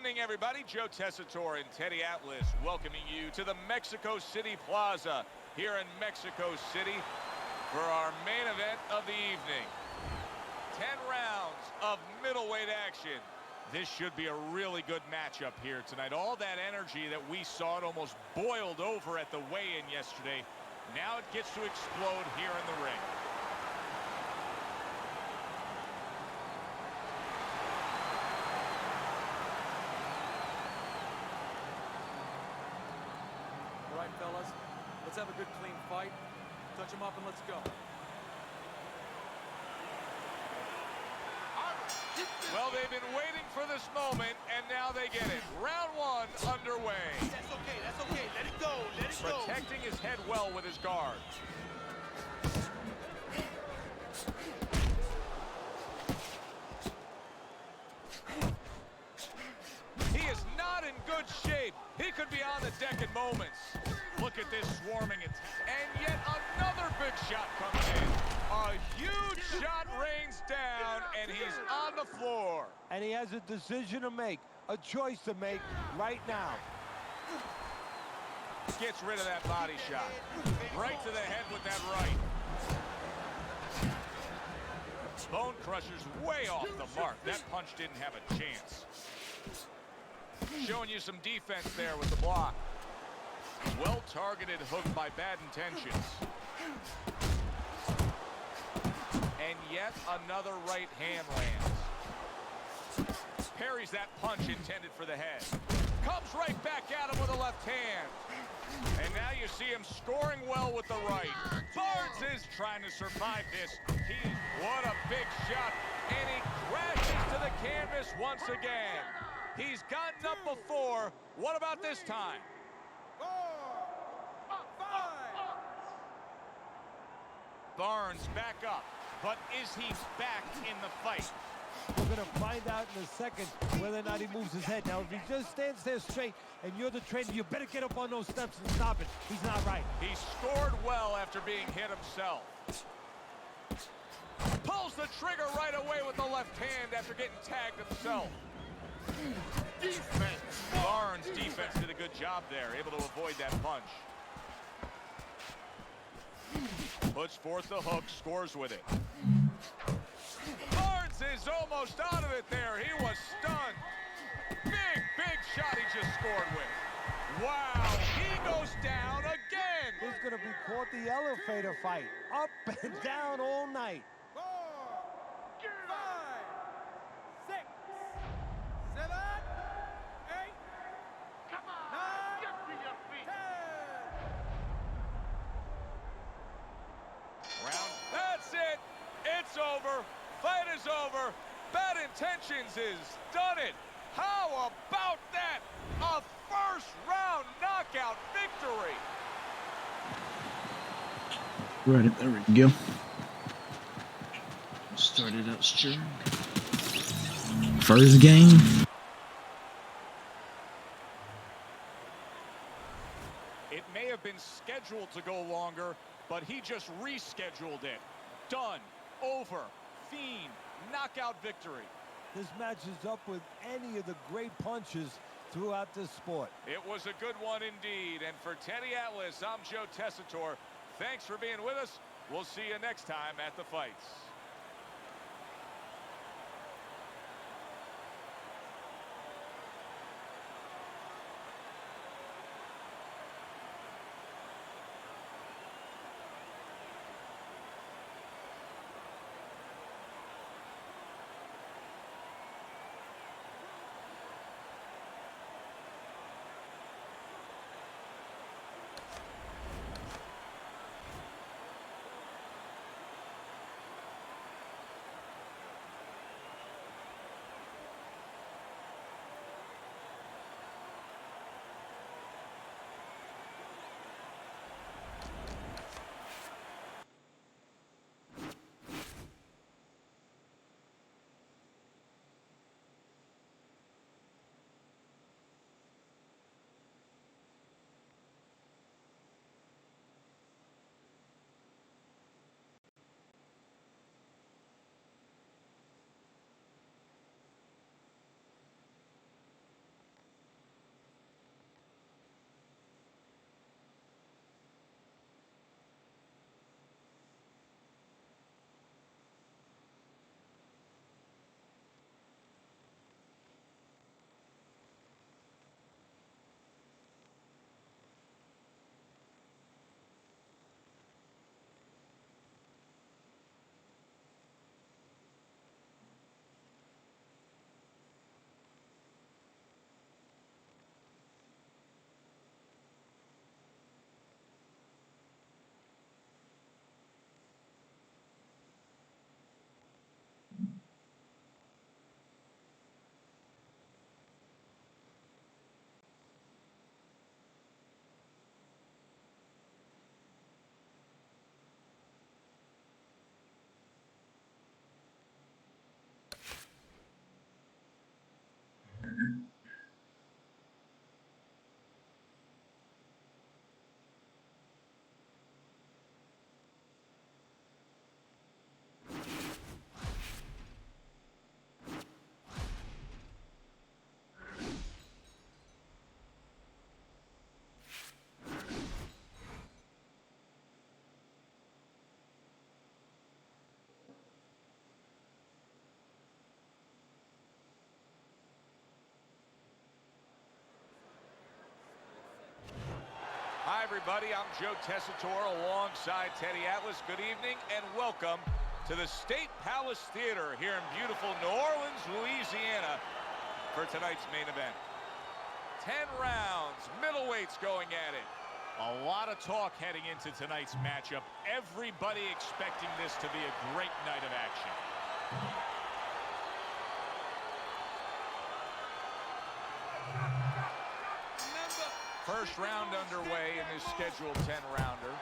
evening, everybody. Joe Tessitore and Teddy Atlas welcoming you to the Mexico City Plaza here in Mexico City for our main event of the evening. 10 rounds of middleweight action. This should be a really good matchup here tonight. All that energy that we saw, it almost boiled over at the weigh-in yesterday. Now it gets to explode here in the ring. All right, fellas, let's have a good, clean fight. Touch them up and let's go. Well, they've been waiting for this moment, and now they get it. Round one underway. That's okay, that's okay. Let it go, let it go. Protecting his head well with his guard. He is not in good shape. He could be on the deck in moments. Look at this swarming attack. And yet another big shot comes in. A huge shot rains down, and he's on the floor. And he has a decision to make, a choice to make right now. Gets rid of that body shot. Right to the head with that right. Bone crusher's way off the mark. That punch didn't have a chance. Showing you some defense there with the block. Well-targeted hook by Bad Intentions. And yet another right hand lands. Parries that punch intended for the head. Comes right back at him with a left hand. And now you see him scoring well with the right. Barnes is trying to survive this. What a big shot. And he crashes to the canvas once again. He's gotten up before. What about this time? 4, 5. Barnes back up. But is he back in the fight? We're going to find out in a second whether or not he moves his head. Now, if he just stands there straight and you're the trainer, you better get up on those steps and stop it. He's not right. He scored well after being hit himself. Pulls the trigger right away with the left hand after getting tagged himself. Defense. Barnes' defense did a good job there, able to avoid that punch. Puts forth the hook, scores with it. Barnes is almost out of it there. He was stunned. Big shot he just scored with. Wow, he goes down again. He's going to be called the elevator fight. Up and down all night. 4, 5, 6, 7, 8. Come on, 9, get to your feet. 10. Round. That's it. It's over. Fight is over. Bad Intentions is done it. How about that? A first round knockout victory. Right, there we go. Started out strong. First game. It may have been scheduled to go longer, but he just rescheduled it. Done. Over. Fiend. Knockout victory. This matches up with any of the great punches throughout this sport. It was a good one indeed. And for Teddy Atlas, I'm Joe Tessitore. Thanks for being with us. We'll see you next time at the fights. everybody. I'm Joe Tessitore alongside Teddy Atlas. Good evening and welcome to the State Palace Theater here in beautiful New Orleans, Louisiana for tonight's main event. 10 rounds, middleweights going at it. A lot of talk heading into tonight's matchup. Everybody expecting this to be a great night of action. First round underway in this scheduled 10-rounder.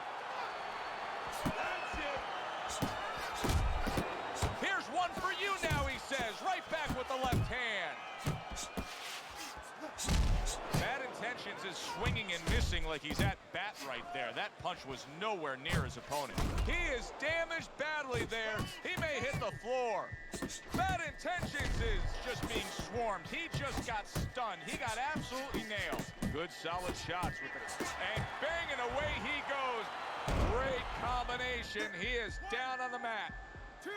Here's one for you now, he says. Right back with the left hand. Bad Intentions is swinging and missing like he's at bat right there. That punch was nowhere near his opponent. He is damaged badly there. He may hit the floor. Bad Intentions is just being swarmed. He just got stunned. He got absolutely nailed. Good solid shots with it. And banging away he goes. Great combination. He is down on the mat. 2.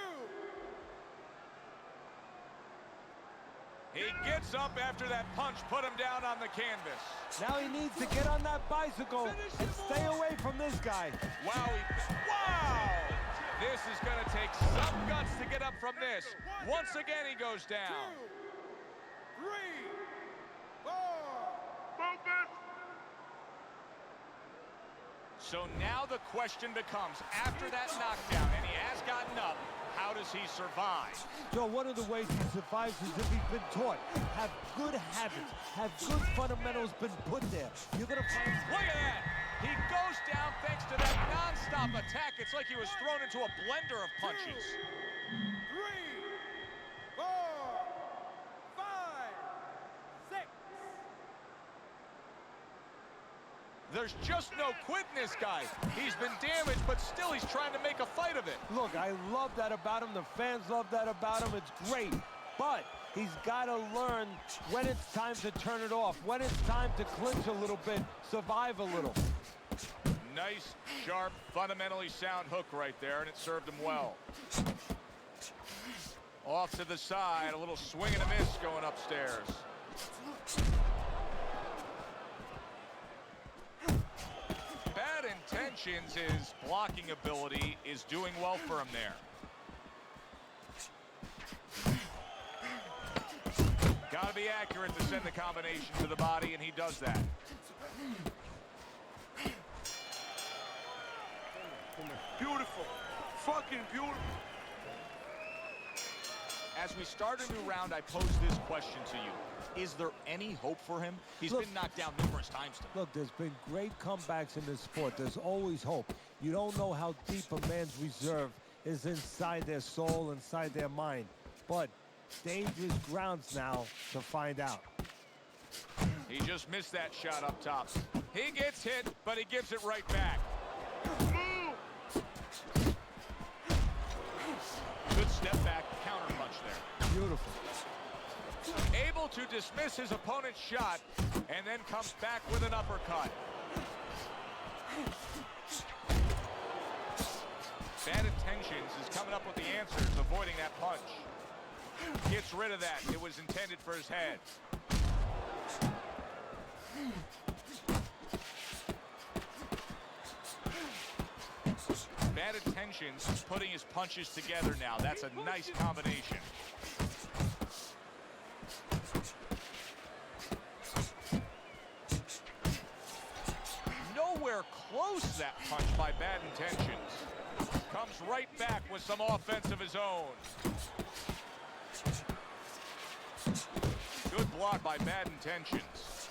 He gets up after that punch, put him down on the canvas. Now he needs to get on that bicycle and stay away from this guy. Wow, wow! This is going to take some guts to get up from this. Once again, he goes down. 2, 3, 4. So now the question becomes, after that knockdown, and he has gotten up, how does he survive? Joe, one of the ways he survives is if he's been taught. Have good habits, have good fundamentals been put there. You're gonna find. Look at that! He goes down thanks to that non-stop attack. It's like he was thrown into a blender of punches. 3, 4, 5, 6. There's just no quit in this guy. He's been damaged, but still he's trying to make a fight of it. Look, I love that about him. The fans love that about him. It's great. But he's got to learn when it's time to turn it off, when it's time to clinch a little bit, survive a little. Nice, sharp, fundamentally sound hook right there, and it served him well. Off to the side, a little swing and a miss going upstairs. Bad Intentions, his blocking ability is doing well for him there. Got to be accurate to send the combination to the body, and he does that. Beautiful. Fucking beautiful. As we start a new round, I pose this question to you. Is there any hope for him? He's been knocked down numerous times today. Look, there's been great comebacks in this sport. There's always hope. You don't know how deep a man's reserve is inside their soul, inside their mind. But dangerous grounds now to find out. He just missed that shot up top. He gets hit, but he gives it right back. Good step back, counter punch there. Beautiful. Able to dismiss his opponent's shot, and then comes back with an uppercut. Bad Intentions is coming up with the answers, avoiding that punch. Gets rid of that. It was intended for his head. Bad Intentions is putting his punches together now. That's a nice combination. Nowhere close that punch by Bad Intentions. Comes right back with some offense of his own. Good block by Bad Intentions.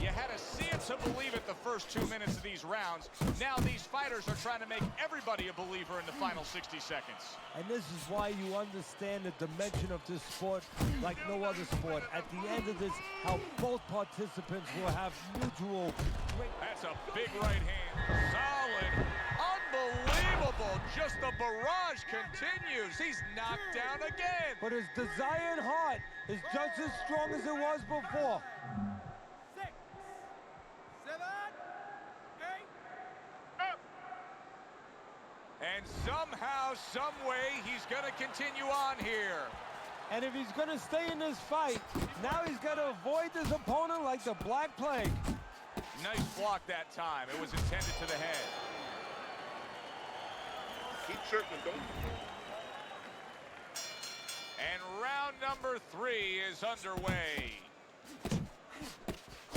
You had to see it to believe it the first 2 minutes of these rounds. Now these fighters are trying to make everybody a believer in the final 60 seconds. And this is why you understand the dimension of this sport like no other sport. At the end of this, how both participants will have mutual great. That's a big right hand. Solid. Unbelievable. Just the barrage continues. He's knocked down again. But his desire and heart is just as strong as it was before. 6, 7, 8, up. And somehow, some way, he's going to continue on here. And if he's going to stay in this fight, now he's got to avoid this opponent like the Black Plague. Nice block that time. It was intended to the head. Keep tripping, don't. And round number 3 is underway.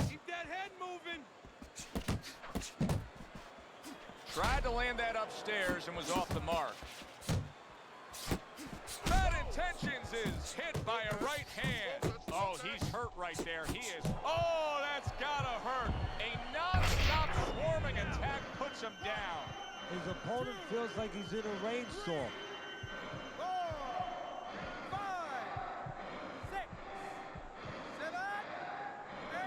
Keep that head moving. Tried to land that upstairs and was off the mark. Bad Intentions is hit by a right hand. Oh, he's hurt right there. He is. Oh, that's gotta hurt. A non-stop swarming attack puts him down. His opponent feels like he's in a rainstorm. 4, 5, 6, 7, 8,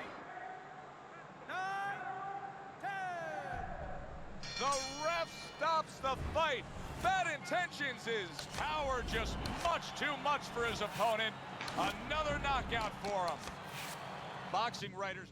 9, 10. The ref stops the fight. Bad Intentions is power just much too much for his opponent. Another knockout for him. Boxing writers.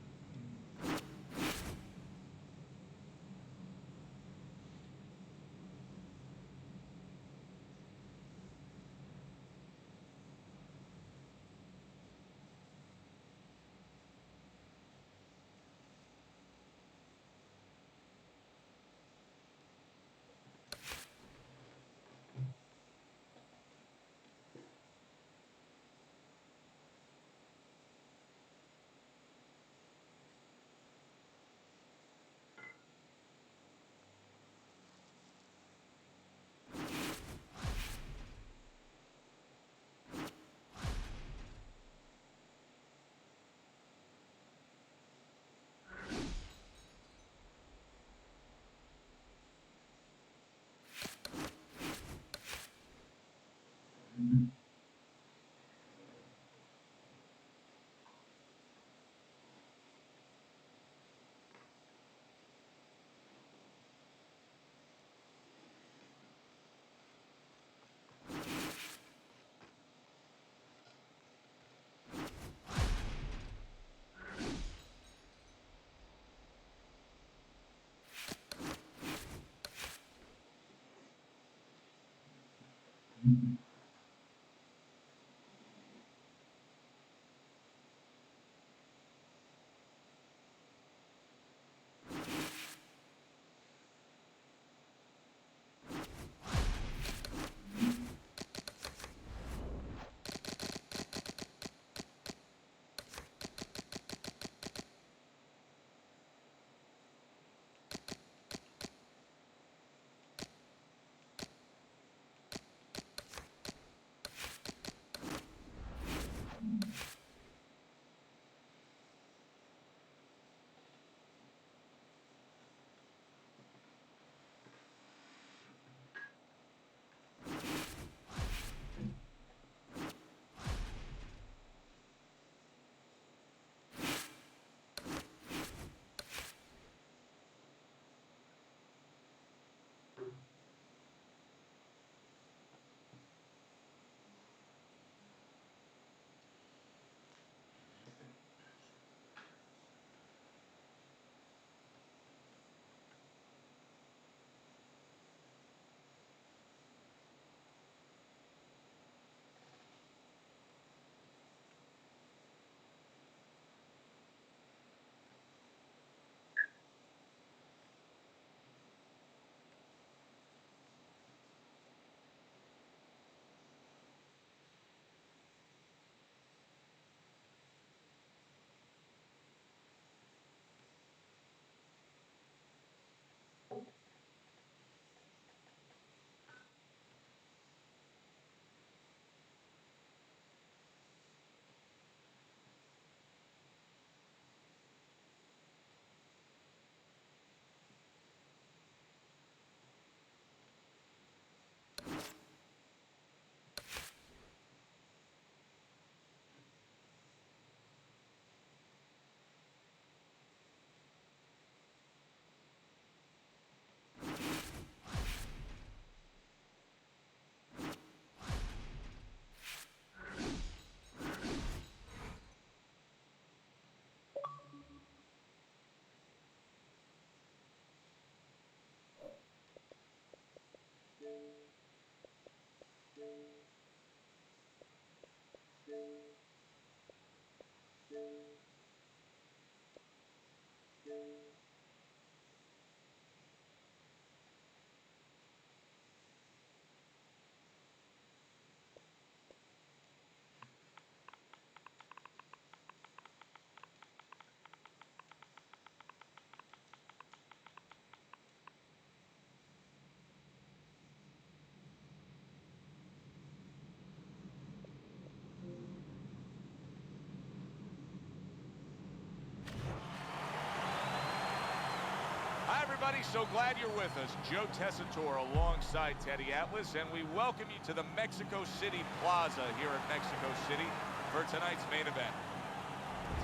everybody, so glad you're with us. Joe Tessitore alongside Teddy Atlas, and we welcome you to the Mexico City Plaza here in Mexico City for tonight's main event.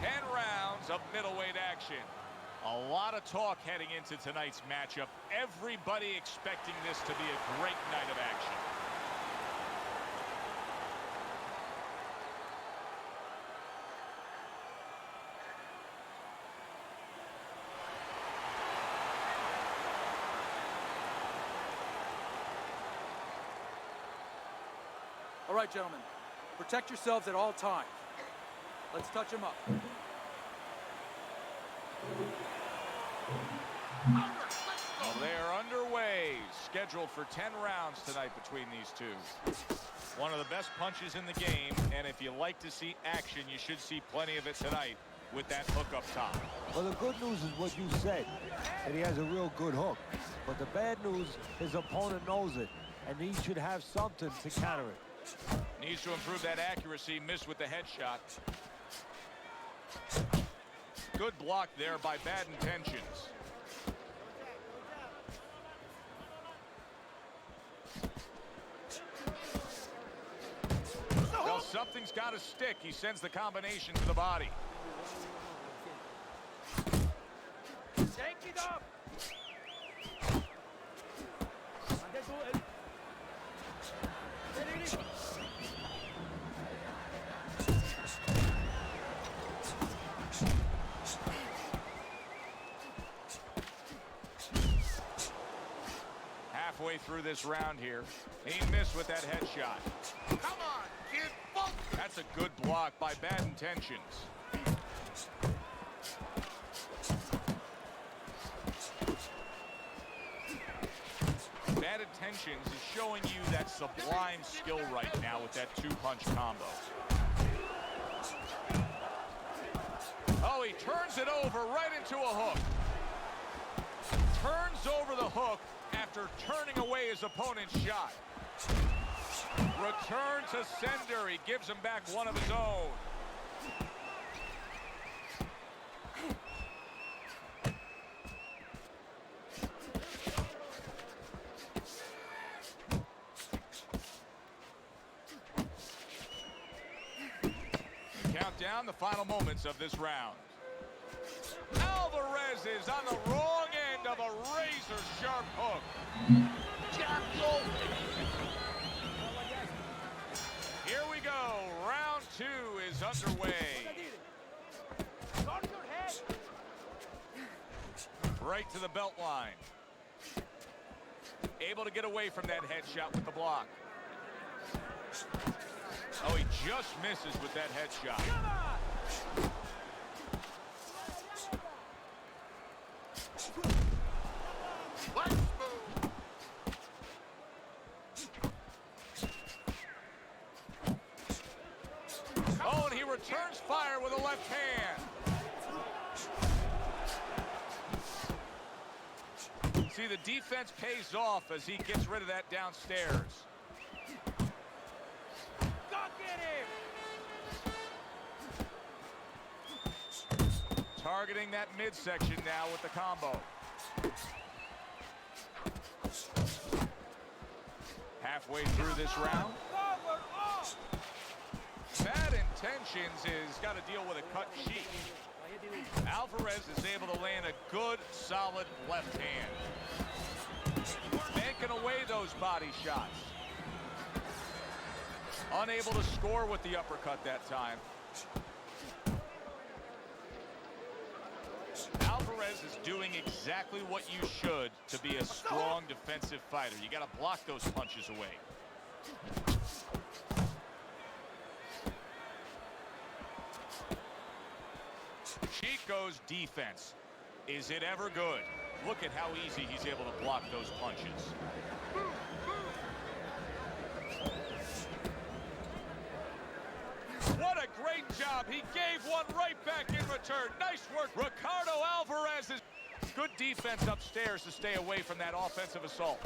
10 rounds of middleweight action. A lot of talk heading into tonight's matchup. Everybody expecting this to be a great night of action. All right, gentlemen. Protect yourselves at all times. Let's touch them up. Well, they're underway. Scheduled for 10 rounds tonight between these two. One of the best punches in the game, and if you like to see action, you should see plenty of it tonight with that hook up top. Well, the good news is what you said, that he has a real good hook. But the bad news, his opponent knows it, and he should have something to counter it. Needs to improve that accuracy. Missed with the headshot. Good block there by Bad Intentions. Well, something's got to stick. He sends the combination to the body. Take it up. Halfway through this round here. He missed with that headshot. Come on, kid. Focus. That's a good block by Bad Intentions. Bad Intentions is showing you that sublime skill right now with that two-punch combo. Oh, he turns it over right into a hook. Turns over the hook after turning away his opponent's shot. Return to sender. He gives him back one of his own. Count down the final moments of this round. Alvarez is on the wrong end of a razor-sharp hook. Here we go. Round 2 is underway. Right to the belt line. Able to get away from that headshot with the block. Oh, he just misses with that headshot. Oh, and he returns fire with a left hand. See, the defense pays off as he gets rid of that downstairs. Go get him. Targeting that midsection now with the combo. Halfway through this round. Forward, off. Bad Intentions has got to deal with a cut cheek. Alvarez is able to land a good, solid left hand. Banking away those body shots. Unable to score with the uppercut that time. Alvarez is doing exactly what you should to be a strong defensive fighter. You got to block those punches away. Chico's defense. Is it ever good? Look at how easy he's able to block those punches. What a great job. He gave one right back in return. Nice work. Ricardo Alvarez is good defense upstairs to stay away from that offensive assault.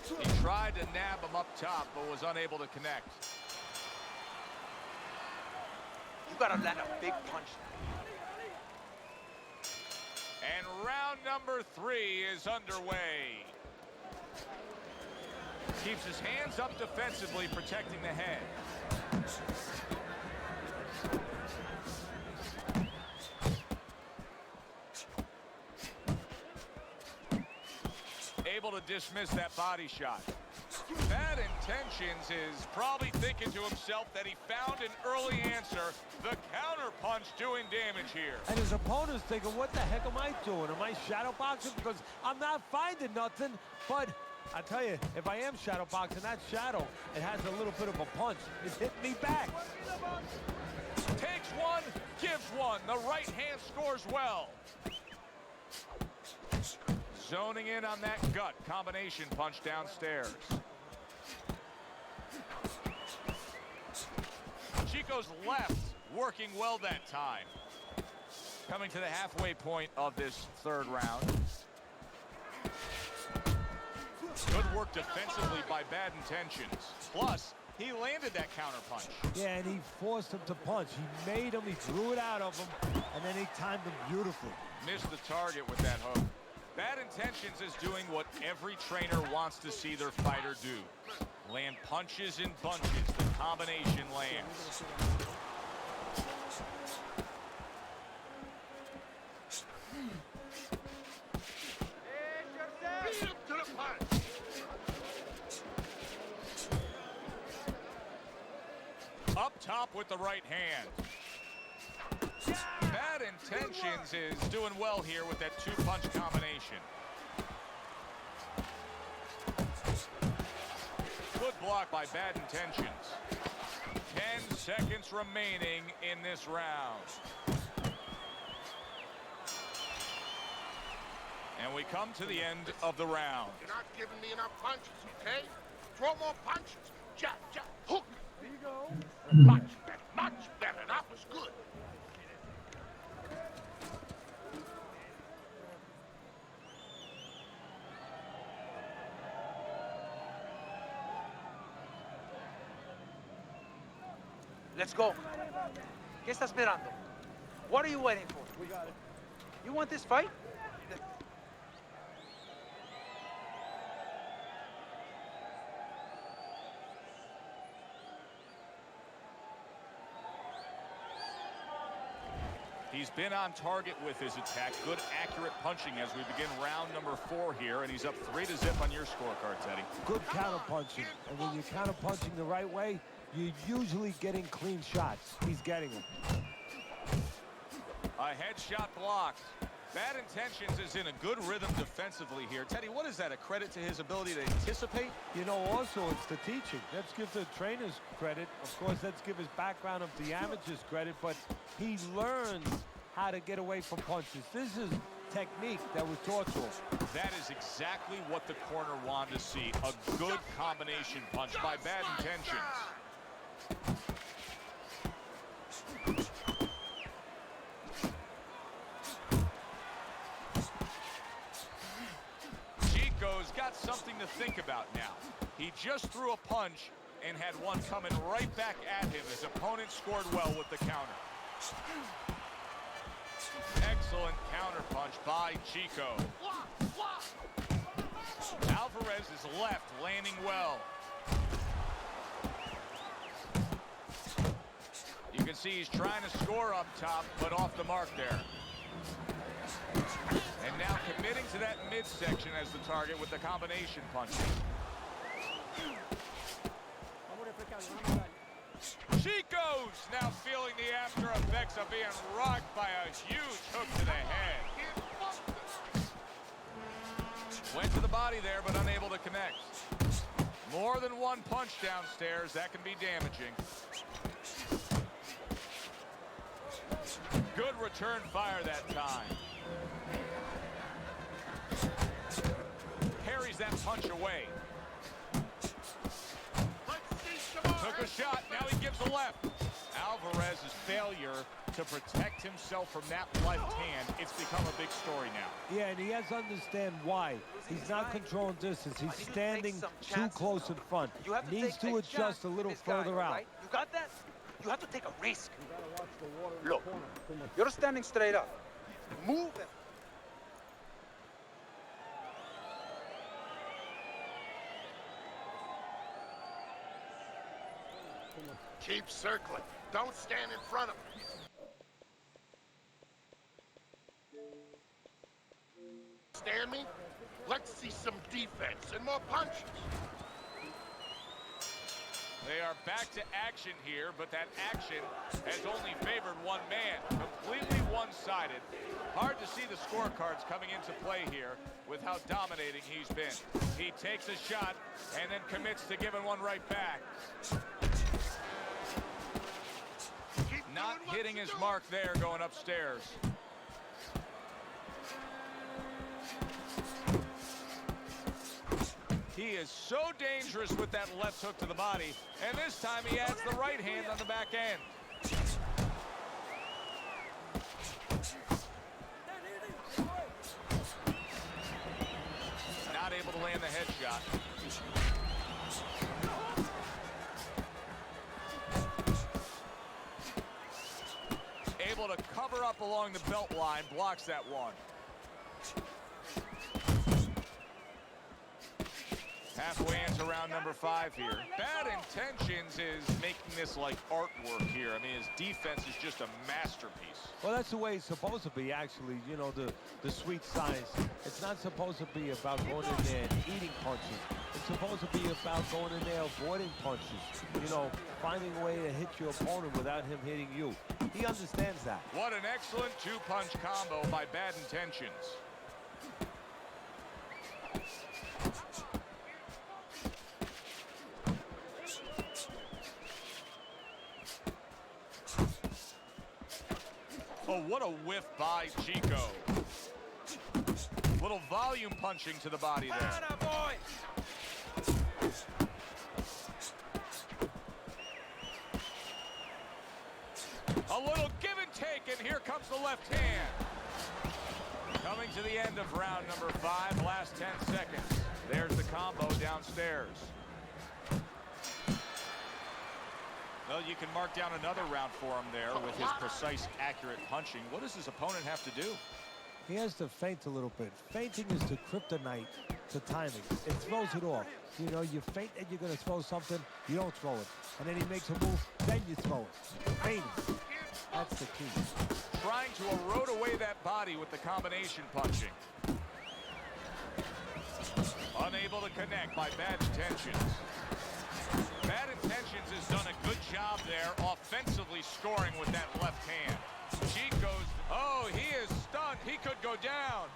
He tried to nab him up top, but was unable to connect. You gotta land a big punch. And round number 3 is underway. Keeps his hands up defensively, protecting the head. Able to dismiss that body shot. Bad Intentions is probably thinking to himself that he found an early answer. The counter punch doing damage here. And his opponent's thinking, what the heck am I doing? Am I shadow boxing? Because I'm not finding nothing. But I tell you, if I am shadow boxing, that shadow, it has a little bit of a punch. It's hitting me back. Takes one, gives one. The right hand scores well. Zoning in on that gut combination punch downstairs. Chico's left working well that time. Coming to the halfway point of this third round. Good work defensively by Bad Intentions. Plus, he landed that counter punch. Yeah, and he forced him to punch. He made him, he threw it out of him, and then he timed him beautifully. Missed the target with that hook. Bad Intentions is doing what every trainer wants to see their fighter do. Land punches in bunches. The combination lands. Beat him to the punch. Up top with the right hand. Bad Intentions is doing well here with that two-punch combination. Good block by Bad Intentions. 10 seconds remaining in this round. And we come to the end of the round. You're not giving me enough punches, okay? Throw more punches. Jab, jab, hook. There you go. Much better, much better. That was good. Let's go. ¿Qué estás esperando? What are you waiting for? We got it. You want this fight? He's been on target with his attack. Good, accurate punching as we begin round number 4 here, and he's up 3-0 on your scorecard, Teddy. Good counter punching. And when you're counter punching the right way, you're usually getting clean shots. He's getting them. A headshot blocked. Bad Intentions is in a good rhythm defensively here. Teddy, what is that? A credit to his ability to anticipate? You know, also, it's the teaching. Let's give the trainers credit. Of course, let's give his background of the amateurs credit, but he learns how to get away from punches. This is technique that was taught to him. That is exactly what the corner wanted to see. A good combination punch by Bad Intentions. Chico's got something to think about now. He just threw a punch and had one coming right back at him. His opponent scored well with the counter. Excellent counter punch by Chico. Alvarez's left landing well. You can see he's trying to score up top, but off the mark there. And now committing to that midsection as the target with the combination punch. Chico's now feeling the after effects of being rocked by a huge hook to the head. Went to the body there, but unable to connect. More than one punch downstairs, that can be damaging. Good return fire that time. Parries that punch away. Took a shot, now he gives a left. Alvarez's failure to protect himself from that left hand, it's become a big story now. Yeah, and he has to understand why. He's not controlling distance. He's standing too close in front. Needs to adjust a little further out. You got that? You have to take a risk. Look, you're standing straight up. Move it. Keep circling. Don't stand in front of him. Stand me? Let's see some defense and more punches. They are back to action here, but that action has only favored one man. Completely one-sided. Hard to see the scorecards coming into play here with how dominating he's been. He takes a shot and then commits to giving one right back. Not hitting his mark there going upstairs. He is so dangerous with that left hook to the body, and this time he adds the right hand on the back end. Not able to land the headshot. Able to cover up along the belt line, blocks that one. Halfway into round number 5 here. Bad Intentions is making this like artwork here. I mean, his defense is just a masterpiece. Well, that's the way it's supposed to be, actually. You know, the sweet science. It's not supposed to be about going in there and eating punches. It's supposed to be about going in there avoiding punches. You know, finding a way to hit your opponent without him hitting you. He understands that. What an excellent two-punch combo by Bad Intentions. Oh, what a whiff by Chico. Little volume punching to the body there. A little give and take, and here comes the left hand. Coming to the end of round number 5, last 10 seconds. There's the combo downstairs. Well, you can mark down another round for him there with his precise, accurate punching. What does his opponent have to do? He has to feint a little bit. Feinting is the kryptonite to timing. It throws it off. You know, you feint and you're going to throw something, you don't throw it. And then he makes a move, then you throw it. Feinting. That's the key. Trying to erode away that body with the combination punching. Unable to connect by Bad Intentions. Bad Intentions has done a good job there offensively scoring with that left hand. Chico's, oh, he is stunned. He could go down.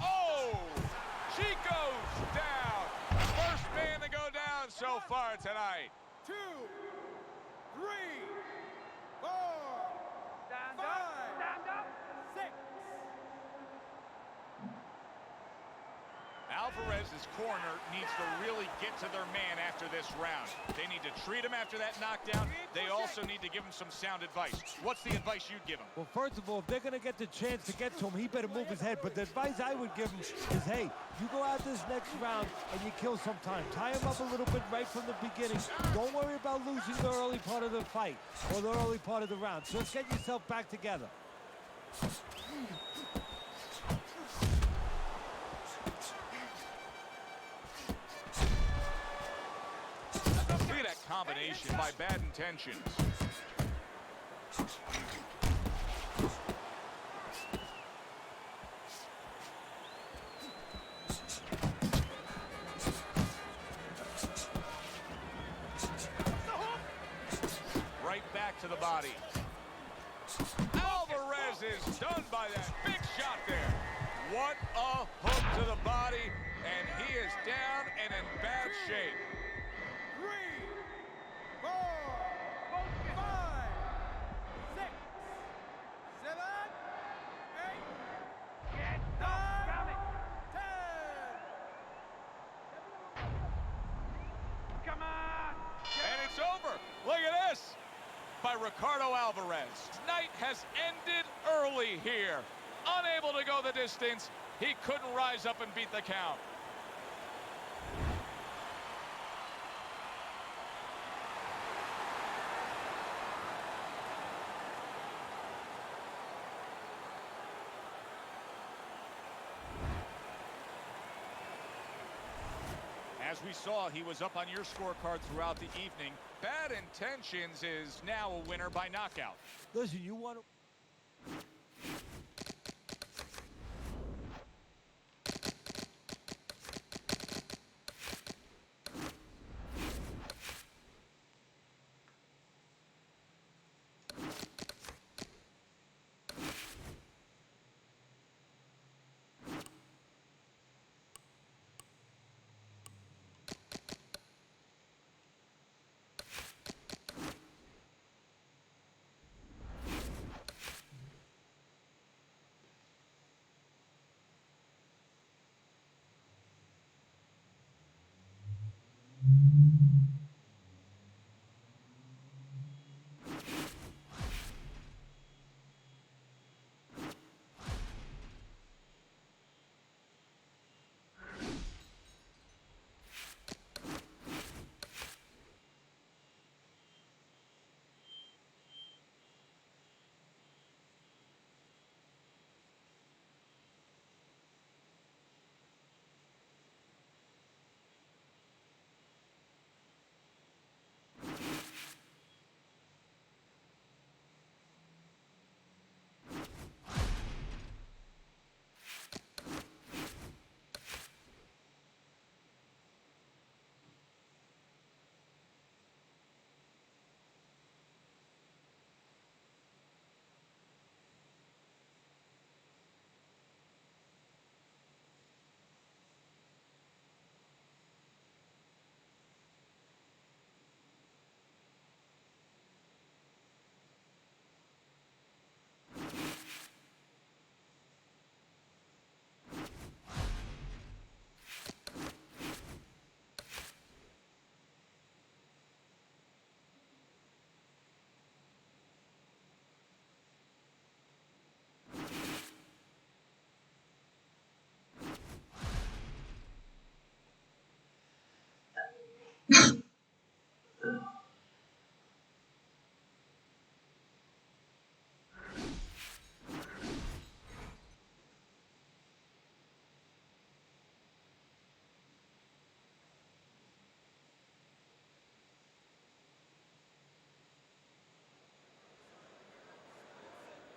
Oh, Chico's down. First man to go down so far tonight. 2, 3, 4, 5, 6. Alvarez's corner needs to really get to their man after this round. They need to treat him after that knockdown. They also need to give him some sound advice. What's the advice you'd give him? Well, first of all, if they're going to get the chance to get to him, he better move his head. But the advice I would give him is, hey, you go out this next round and you kill some time. Tie him up a little bit right from the beginning. Don't worry about losing the early part of the fight or the early part of the round. Just get yourself back together. Look at that combination by Bad Intentions. Right back to the body. Alvarez is done by that big shot there. What a hook to the body, and he is down and in bad shape. 3, 4, 5, 6, 7, 8, 9, 10. Come on! And it's over. Look at this. By Ricardo Alvarez. Night has ended early here. Unable to go the distance, he couldn't rise up and beat the count. as we saw, he was up on your scorecard throughout the evening. Bad Intentions is now a winner by knockout. Listen, you want to...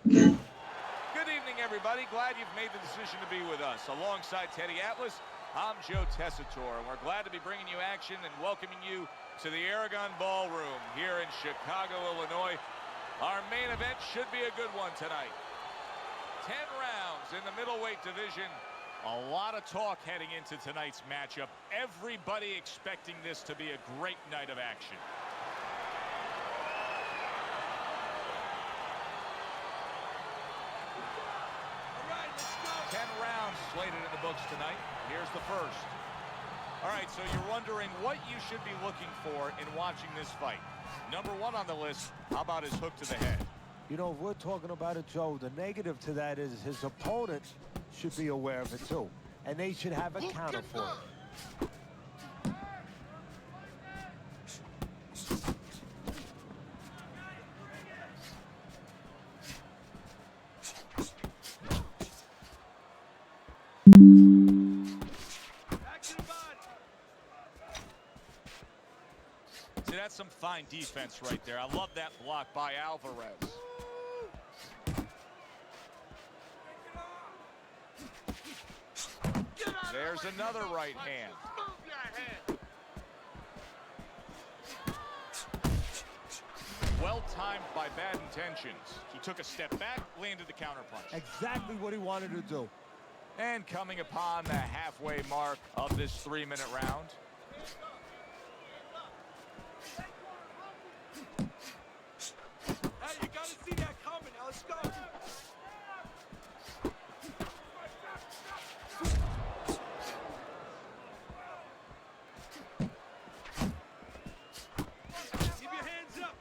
Good evening, everybody. Glad you've made the decision to be with us. Alongside Teddy Atlas, I'm Joe Tessitore, and we're glad to be bringing you action and welcoming you to the Aragon Ballroom here in Chicago, Illinois. Our main event should be a good one tonight. 10 rounds in the middleweight division. A lot of talk heading into tonight's matchup. Everybody expecting this to be a great night of action. All right, let's go. 10 rounds slated in the books tonight. Here's the first. All right, so you're wondering what you should be looking for in watching this fight. Number one on the list, how about his hook to the head? You know, if we're talking about it, Joe, the negative to that is his opponent should be aware of it, too. And they should have a counter for it. Back to the body. See, that's some fine defense right there. I love that block by Alvarez. Get out of the There's way, another you right punches. hand. Move your head. Well timed by Bad Intentions. He took a step back, landed the counterpunch. Exactly what he wanted to do. And coming upon the halfway mark of this 3-minute round. Hey, you gotta see that coming. Now let's go. Keep your hands up.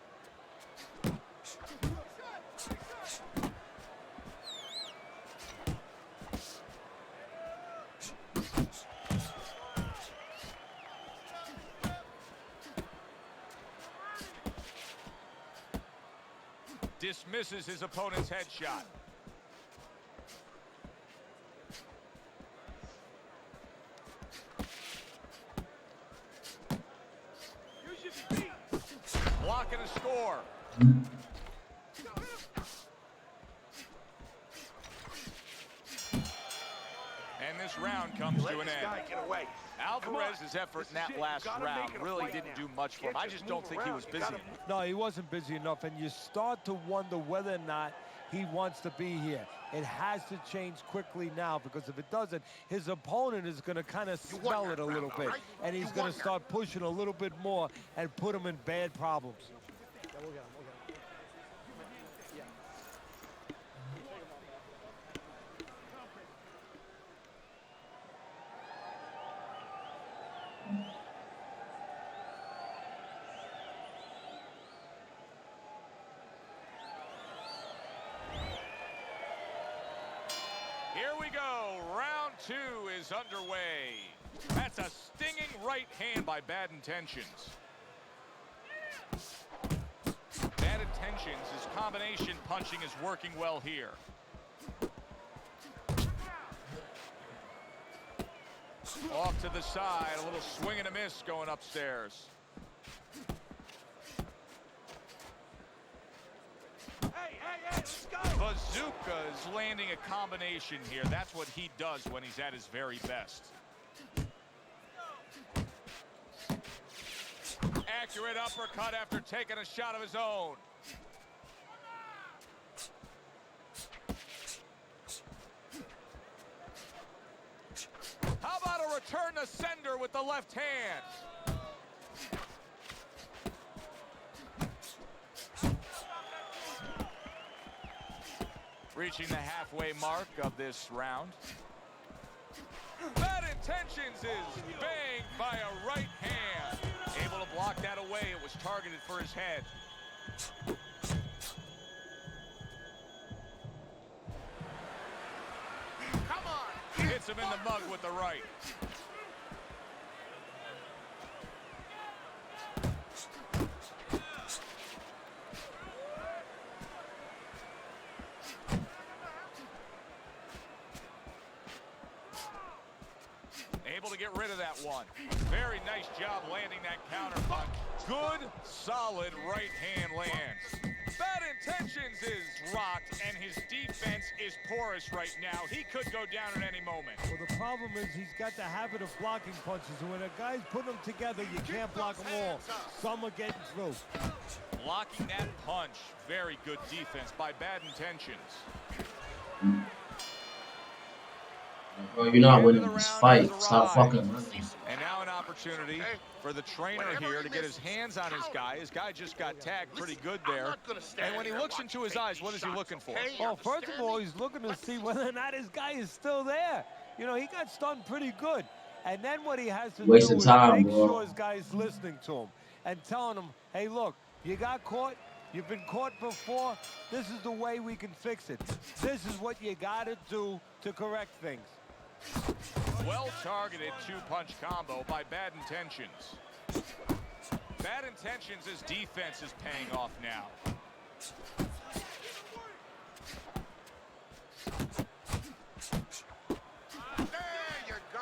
Dismisses his opponent's headshot. score. And this round comes to an end. Get away. Alvarez's effort in that last round really didn't do much for him. I just don't think he was busy enough. No, he wasn't busy enough, and you start to wonder whether or not he wants to be here. It has to change quickly now, because if it doesn't, his opponent is going to kind of smell it a little bit, and he's going to start pushing a little bit more and put him in bad problems. Here we go. Round 2 is underway. That's a stinging right hand by Bad Intentions. Bad Intentions, his combination punching is working well here. Off to the side, a little swing and a miss going upstairs. Let's go. Bazooka is landing a combination here. That's what he does when he's at his very best. Accurate uppercut after taking a shot of his own. How about a return to sender with the left hand? Reaching the halfway mark of this round. Bad Intentions is banged by a right hand. Able to block that away. It was targeted for his head. Come on. Hits him in the mug with the right. Able to get rid of that one. Very nice job landing that counter punch. Good, solid right hand lands. Bad Intentions is rocked, and his defense is porous right now. He could go down at any moment. Well, the problem is he's got the habit of blocking punches, and when a guy's putting them together, you can't block them all. Some are getting through. Blocking that punch. Very good defense by Bad Intentions. Bro, you're not winning this fight. Stop fucking running. And now an opportunity for the trainer here to get his hands on his guy. His guy just got tagged pretty good there. And when he looks into his eyes, what is he looking for? Well, first of all, he's looking to see whether or not his guy is still there. You know, he got stunned pretty good. And then what he has to do is make sure his guy is listening to him and telling him, hey, look, you got caught. You've been caught before. This is the way we can fix it. This is what you got to do to correct things. Well-targeted two-punch combo by Bad Intentions. Bad Intentions' defense is paying off now. There you go.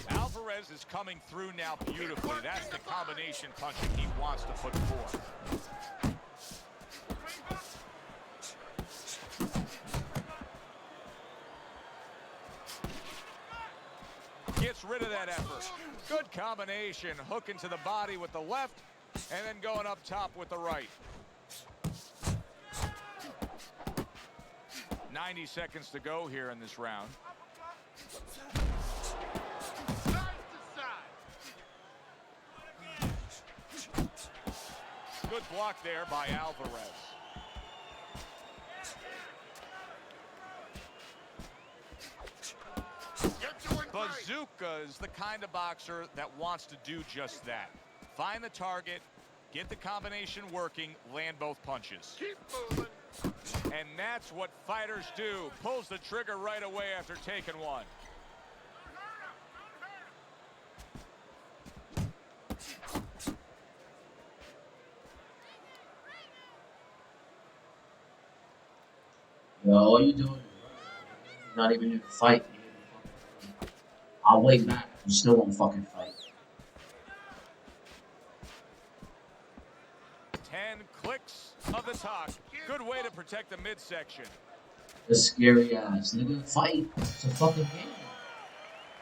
Alvarez is coming through now beautifully. That's the combination punching he wants to put forth. Gets rid of that effort. Good combination. Hooking to the body with the left and then going up top with the right. 90 seconds to go here in this round. Good block there by Alvarez. Bazooka is the kind of boxer that wants to do just that. Find the target, get the combination working, land both punches. Keep moving. And that's what fighters do. Pulls the trigger right away after taking one. Yo, all you doing? You're not even here to fight. You're here to fucking fight. I'll wait back. You still won't fucking fight. 10 clicks of the talk. Good way to protect the midsection. This scary ass nigga. Fight. It's a fucking game.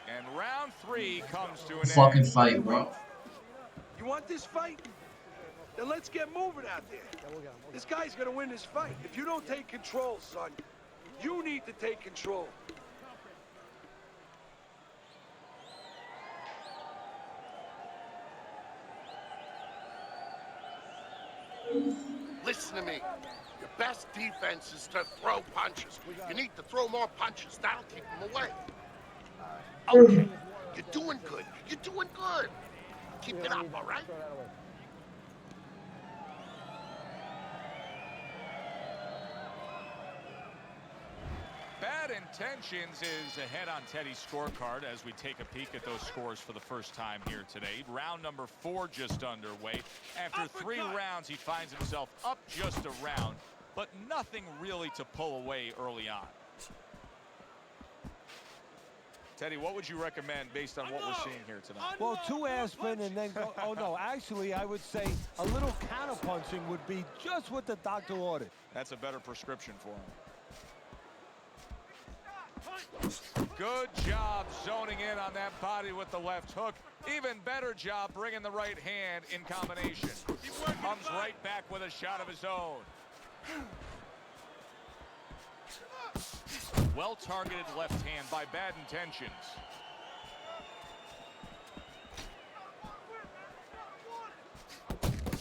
And round 3 comes to an Fucking end. fight, bro. You want this fight? Then let's get moving out there. This guy's gonna win this fight. If you don't take control, son, you need to take control. Listen to me. Your best defense is to throw punches. You need to throw more punches. That'll keep them away. Okay. You're doing good. You're doing good. Keep it up, all right? Bad Intentions is ahead on Teddy's scorecard as we take a peek at those scores for the first time here today. Round number 4 just underway. After 3 rounds, he finds himself up just a round, but nothing really to pull away early on. Teddy, what would you recommend based on what we're seeing here tonight? Well, 2 ass spin and then go. Oh, no. Actually, I would say a little counter-punching would be just what the doctor ordered. That's a better prescription for him. Good job zoning in on that body with the left hook. Even better job bringing the right hand in combination. Comes right back with a shot of his own. Well-targeted left hand by Bad Intentions.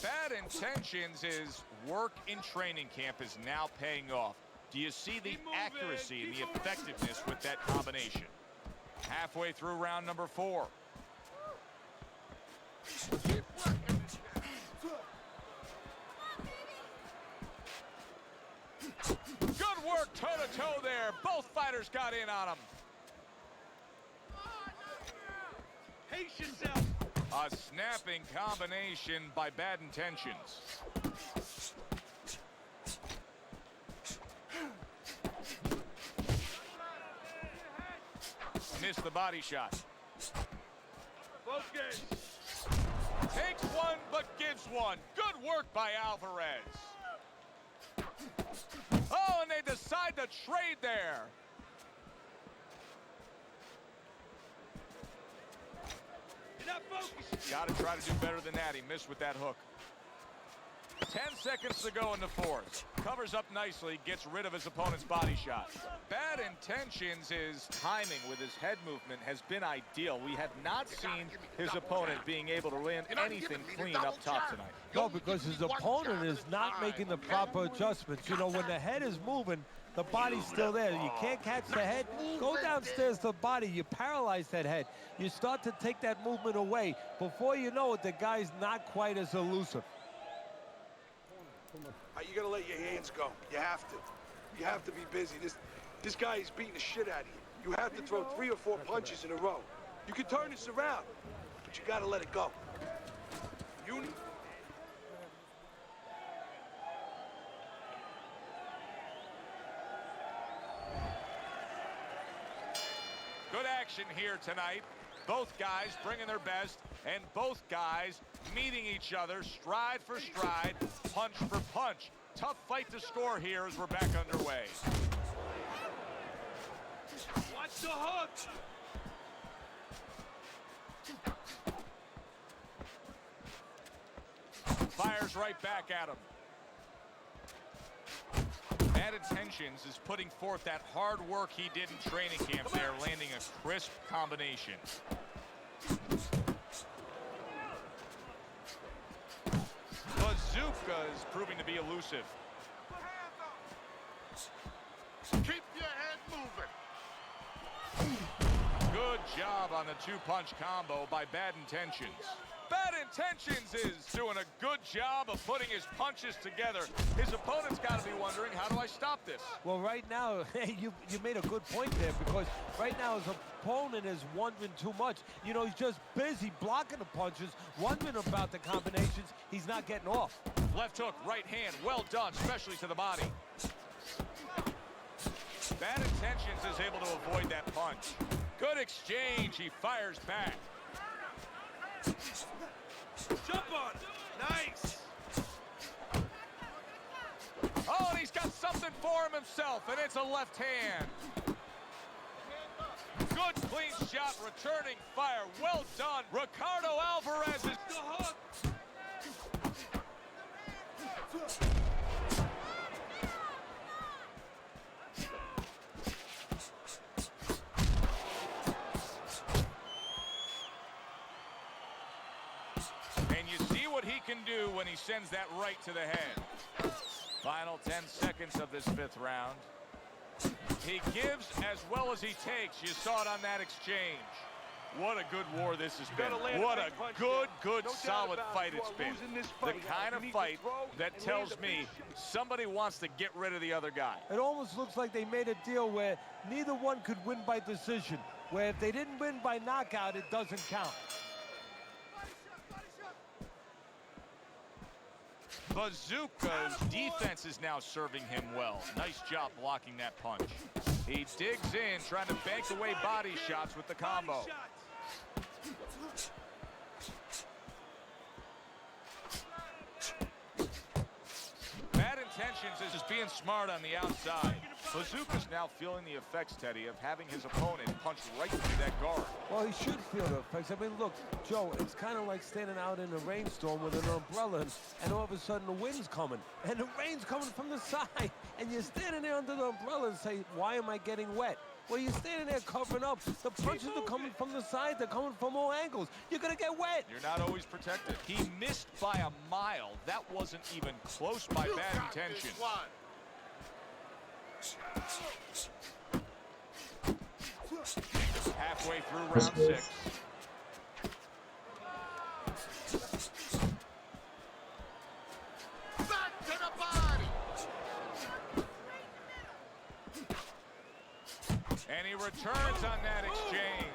Bad Intentions is work in training camp is now paying off. Do you see the accuracy and the effectiveness with that combination? Halfway through round number 4. Good work toe-to-toe there. Both fighters got in on him. Pace yourself. A snapping combination by Bad Intentions. Missed the body shot. Focus. Takes one, but gives one. Good work by Alvarez. Oh, and they decide to trade there. You're not focused. Got to try to do better than that. He missed with that hook. 10 seconds to go in the 4th. Covers up nicely, gets rid of his opponent's body shot. Bad Intentions' is timing with his head movement has been ideal. We have not seen his opponent being able to land anything clean up top tonight. No, because his opponent is not making the proper adjustments. You know, when the head is moving, the body's still there. You can't catch the head. Go downstairs to the body. You paralyze that head. You start to take that movement away. Before you know it, the guy's not quite as elusive. You gotta let your hands go. You have to. You have to be busy. This guy is beating the shit out of you. You have to throw 3 or 4 punches in a row. You can turn this around, but you gotta let it go. You. Good action here tonight. Both guys bringing their best, and both guys meeting each other stride for stride, punch for punch. Tough fight to score here as we're back underway. Watch the hook. Fires right back at him. Bad Intentions is putting forth that hard work he did in training camp there, landing a crisp combination. Bazooka is proving to be elusive. Keep your head moving. Good job on the 2-punch combo by Bad Intentions. Bad Intentions is doing a good job of putting his punches together. His opponent's got to be wondering, how do I stop this? Well, right now, you made a good point there, because right now his opponent is wondering too much. You know, he's just busy blocking the punches, wondering about the combinations. He's not getting off. Left hook, right hand, well done, especially to the body. Bad Intentions is able to avoid that punch. Good exchange. He fires back. Jump on it. Nice. Oh, and he's got something for him himself, and it's a left hand. Good clean shot, returning fire. Well done. Ricardo Alvarez is The hook. And you see what he can do when he sends that right to the head. Final 10 seconds of this 5th round. He gives as well as he takes. You saw it on that exchange. What a good war this has been. What a good, solid fight it's been. The kind of fight that tells me somebody wants to get rid of the other guy. It almost looks like they made a deal where neither one could win by decision, where if they didn't win by knockout, it doesn't count. Bazooka's defense is now serving him well. Nice job blocking that punch. He digs in, trying to bank away body shots with the combo. Bad Intentions is just being smart on the outside. Bazooka's now feeling the effects, Teddy, of having his opponent punch right through that guard. Well, he should feel the effects. I mean, look, Joe, it's kind of like standing out in a rainstorm with an umbrella, and all of a sudden the wind's coming, and the rain's coming from the side, and you're standing there under the umbrella and say, why am I getting wet? Well, you're standing there covering up. The punches are coming from the side. They're coming from all angles. You're going to get wet. You're not always protected. He missed by a mile. That wasn't even close by Bad Intentions. Halfway through round 6. Back to the body. And he returns on that exchange.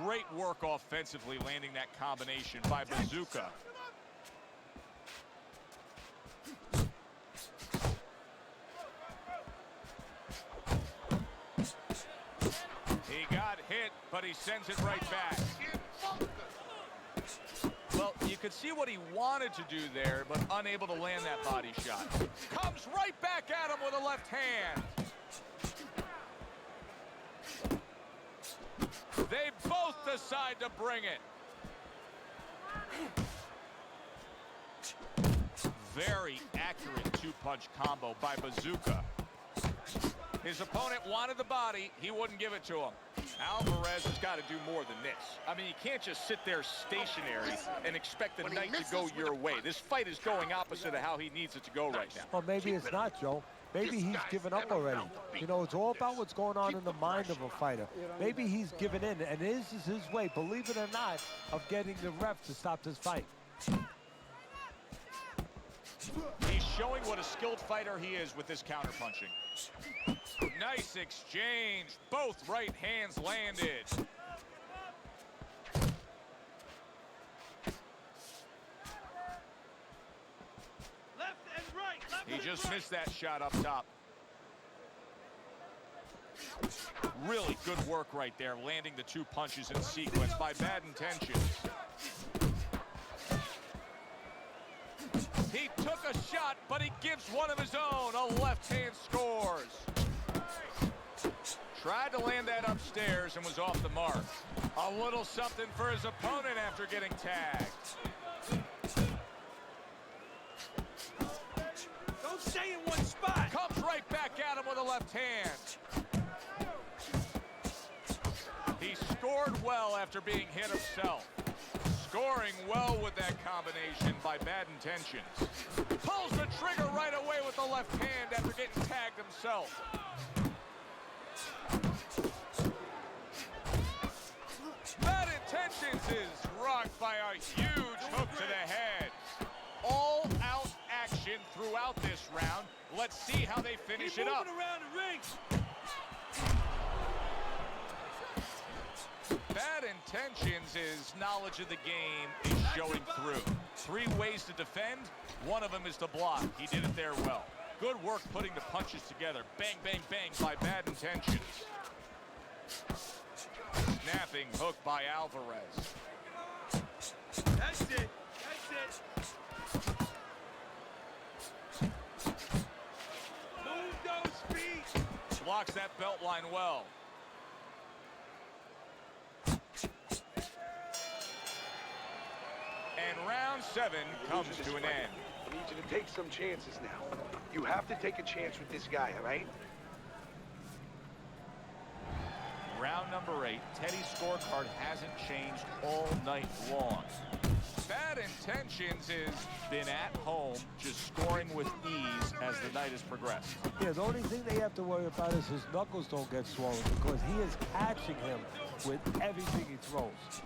Great work offensively, landing that combination by Bazooka. He got hit, but he sends it right back. Well, you could see what he wanted to do there, but unable to land that body shot. Comes right back at him with a left hand. They both decide to bring it. Very accurate two-punch combo by Bazooka. His opponent wanted the body. He wouldn't give it to him. Alvarez has got to do more than this. I mean, you can't just sit there stationary and expect the night to go your way. This fight is going opposite of how he needs it to go right now. Well, maybe it's not, Joe. Maybe he's given up already. You know, it's all about what's going on in the mind of a fighter. Maybe he's given in, and this is his way, believe it or not, of getting the ref to stop this fight. He's showing what a skilled fighter he is with this counterpunching. Nice exchange. Both right hands landed. Left and right. Left He and just right. missed that shot up top. Really good work right there, landing the two punches in sequence by Bad Intentions. He took a shot, but he gives one of his own. A left hand scores. Tried to land that upstairs and was off the mark. A little something for his opponent after getting tagged. Don't stay in one spot. Comes right back at him with a left hand. He scored well after being hit himself. Scoring well with that combination by Bad Intentions. Pulls the trigger right away with the left hand after getting tagged himself. Bad Intentions is rocked by a huge hook to the head. All out action throughout this round. Let's see how they finish it up. Moving around the ring. Bad Intentions' knowledge of the game is showing through. 3 ways to defend. One of them is to block. He did it there well. Good work putting the punches together. Bang, bang, bang by Bad Intentions. Snapping hook by Alvarez. That's it. That's it. Move those feet. Blocks that belt line well. And round 7 comes to an end. I need you to take some chances now. You have to take a chance with this guy, all right? Round number 8, Teddy's scorecard hasn't changed all night long. Bad Intentions has been at home, just scoring with ease as the night has progressed. Yeah, the only thing they have to worry about is his knuckles don't get swollen because he is catching him with everything he throws.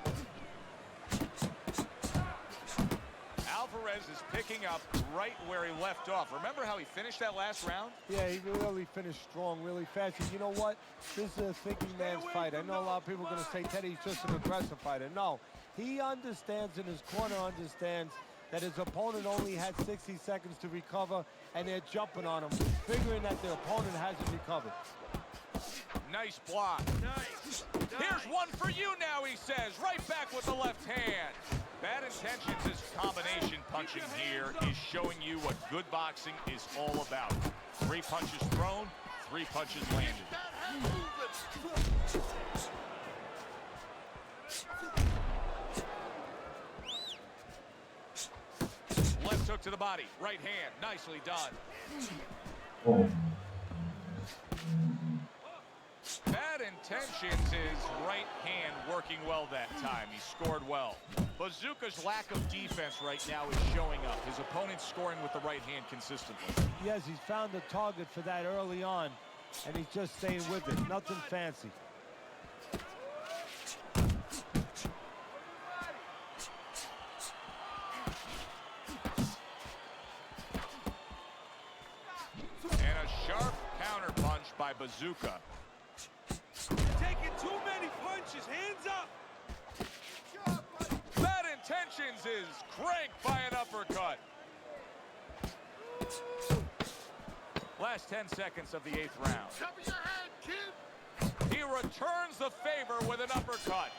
Alvarez is picking up right where he left off. Remember how he finished that last round? Yeah, he really finished strong, really fast. And you know what? This is a thinking man's fight. I know a lot of people are going to say Teddy's just an aggressive fighter. No, he understands, and his corner understands, that his opponent only had 60 seconds to recover, and they're jumping on him, figuring that their opponent hasn't recovered. Nice block. Nice. Here's one for you now, he says. Right back with the left hand. Bad Intentions' combination punching here is showing you what good boxing is all about. 3 punches thrown, 3 punches landed. That head moving. Left hook to the body, right hand, nicely done. Oh. Bad Intentions' right hand working well that time. He scored well. Bazooka's lack of defense right now is showing up. His opponent's scoring with the right hand consistently. Yes, he's found the target for that early on, and he's just staying with it. Nothing fancy. And a sharp counter punch by Bazooka. Taking too many punches. Hands up. Bad Intentions is cranked by an uppercut. Last 10 seconds of the 8th round. Cover your head, kid. He returns the favor with an uppercut.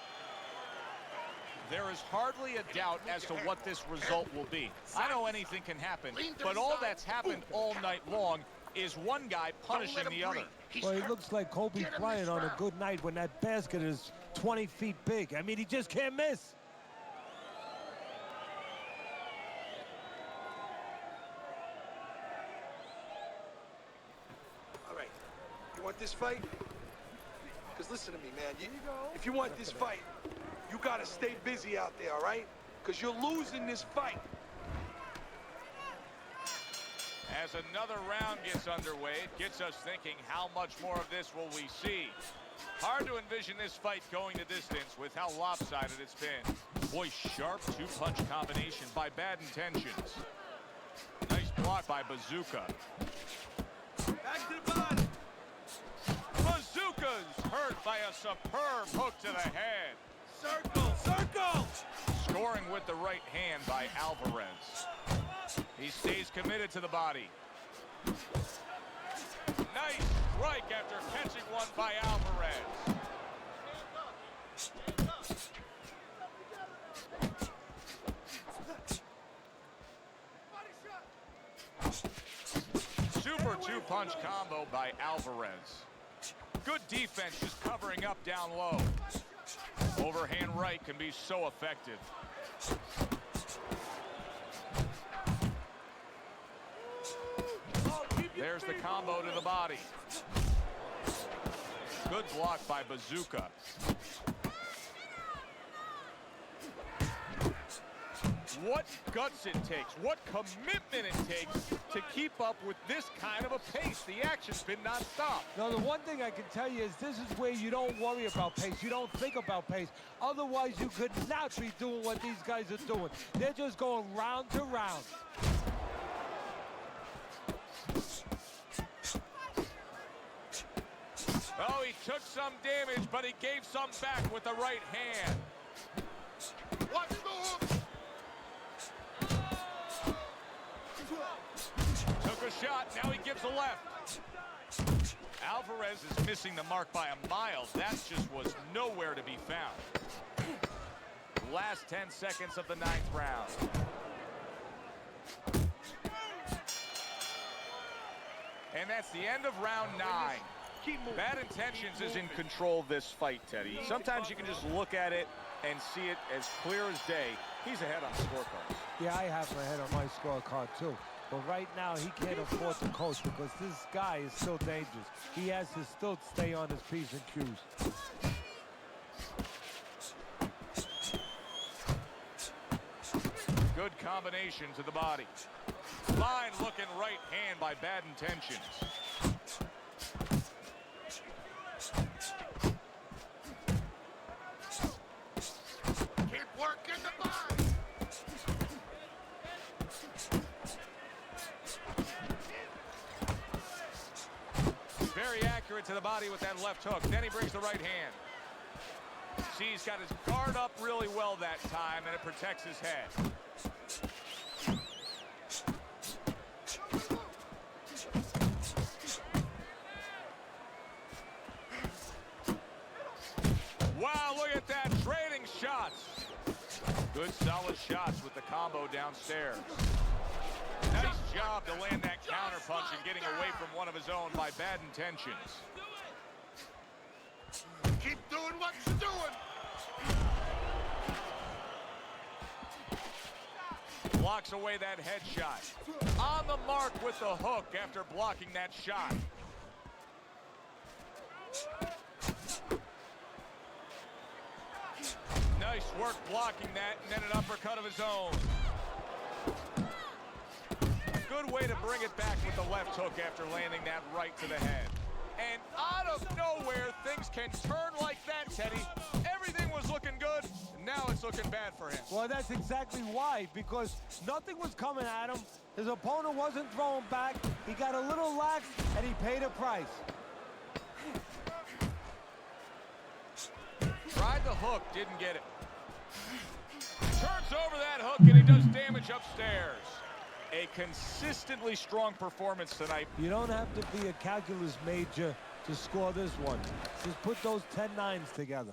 There is hardly a doubt as to what this result will be. I know anything can happen, but all that's happened all night long is one guy punishing the other. Well, it looks like Kobe Bryant on a good night when that basket is 20 feet big. I mean, he just can't miss. All right. You want this fight? Because listen to me, man. If you want this fight, you got to stay busy out there, all right? Because you're losing this fight. As another round gets underway, it gets us thinking, how much more of this will we see? Hard to envision this fight going the distance with how lopsided it's been. Boy, sharp 2-punch combination by Bad Intentions. Nice block by Bazooka. Back to the body. Bazooka's hurt by a superb hook to the head. Circle, circle. Scoring with the right hand by Alvarez. He stays committed to the body. Nice strike after catching one by Alvarez. Super 2-punch combo by Alvarez. Good defense just covering up down low. Overhand right can be so effective. There's the combo to the body. Good block by Bazooka. What guts it takes, what commitment it takes to keep up with this kind of a pace. The action's been nonstop. Now, the one thing I can tell you is this is where you don't worry about pace. You don't think about pace. Otherwise, you could not be doing what these guys are doing. They're just going round to round. Oh, he took some damage, but he gave some back with the right hand. Watch the hook. Took a shot. Now he gives a left. Alvarez is missing the mark by a mile. That just was nowhere to be found. Last 10 seconds of the 9th round. And that's the end of round 9. Bad Intentions is in control of this fight, Teddy. Sometimes you can just look at it and see it as clear as day. He's ahead on scorecards. Yeah, I have him ahead on my scorecard too. But right now, he can't afford to coast because this guy is still dangerous. He has to still stay on his P's and Q's. Good combination to the body. Fine looking right hand by Bad Intentions. Keep working the body. Very accurate to the body with that left hook. Then he brings the right hand. See, he's got his guard up really well that time, and it protects his head. Wow, look at that, trading shots. Good solid shots with the combo downstairs. Nice job to land that counter punch and getting away from one of his own by Bad Intentions. Keep doing what you're doing. Blocks away that headshot. On the mark with the hook after blocking that shot. Nice work blocking that, and then an uppercut of his own. Good way to bring it back with the left hook after landing that right to the head. And out of nowhere, things can turn like that, Teddy. Everything was looking good, and now it's looking bad for him. Well, that's exactly why, because nothing was coming at him. His opponent wasn't throwing back. He got a little lax, and he paid a price. Tried the hook, didn't get it. Turns over that hook, and he does damage upstairs. A consistently strong performance tonight. You don't have to be a calculus major to score this one. Just put those 10 nines together.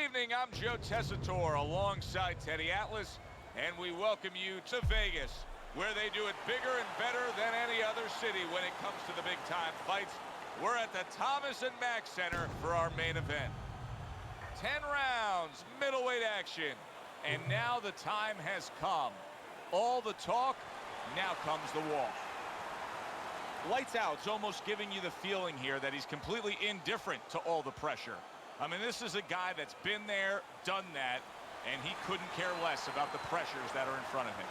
evening, I'm Joe Tessitore alongside Teddy Atlas, and we welcome you to Vegas, where they do it bigger and better than any other city when it comes to the big-time fights. We're at the Thomas & Mack Center for our main event. 10 rounds, middleweight action, and now the time has come. All the talk, now comes the walk. Lights Out's almost giving you the feeling here that he's completely indifferent to all the pressure. I mean, this is a guy that's been there, done that, and he couldn't care less about the pressures that are in front of him.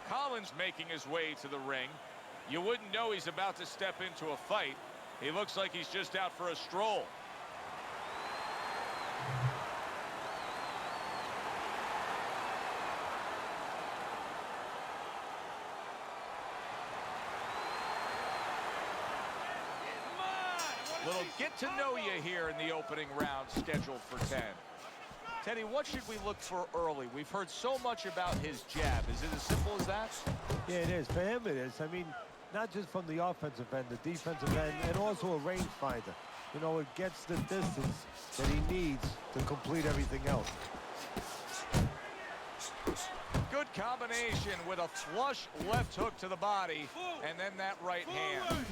Collins making his way to the ring. You wouldn't know he's about to step into a fight. He looks like he's just out for a stroll. Little get to know you here in the opening round scheduled for 10. Teddy, what should we look for early? We've heard so much about his jab. Is it as simple as that? Yeah, it is. For him, it is. I mean, not just from the offensive end, the defensive end, and also a rangefinder. You know, it gets the distance that he needs to complete everything else. Good combination with a flush left hook to the body, and then that right hand.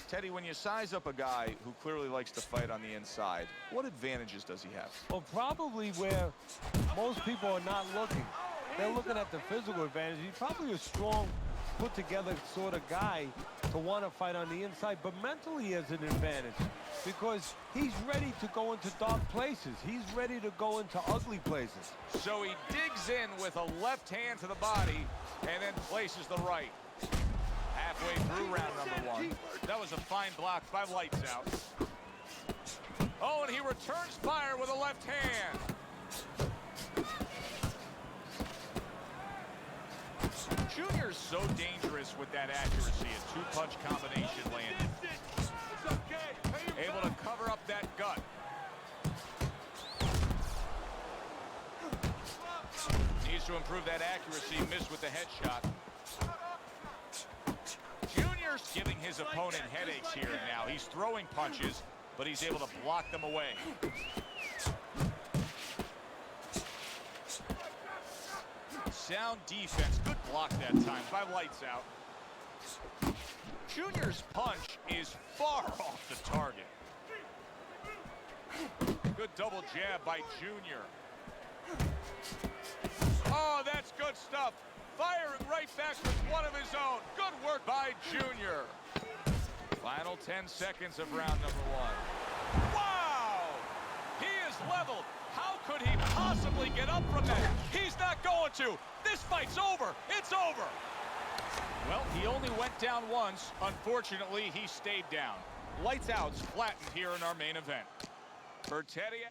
Teddy, when you size up a guy who clearly likes to fight on the inside, what advantages does he have? Well, probably where most people are not looking. They're looking at the physical advantage. He's probably a strong, put-together sort of guy to want to fight on the inside, but mentally he has an advantage because he's ready to go into dark places. He's ready to go into ugly places. So he digs in with a left hand to the body and then places the right. Halfway through round number 1. That was a fine block by Lights Out. Oh, and he returns fire with a left hand. Junior's so dangerous with that accuracy. A two-punch combination landed. Able to cover up that gut. Needs to improve that accuracy. Missed with the headshot. Junior's giving his opponent headaches here now. He's throwing punches, but he's able to block them away. Sound defense. Good block that time by Lights Out. Junior's punch is far off the target. Good double jab by Junior. Oh, that's good stuff. Firing right back with one of his own. Good work by Junior. Final 10 seconds of round number 1. Wow! He is leveled. How could he possibly get up from that? He's not going to. This fight's over. It's over. Well, he only went down once. Unfortunately, he stayed down. Lights Out's flattened here in our main event. For Teddy.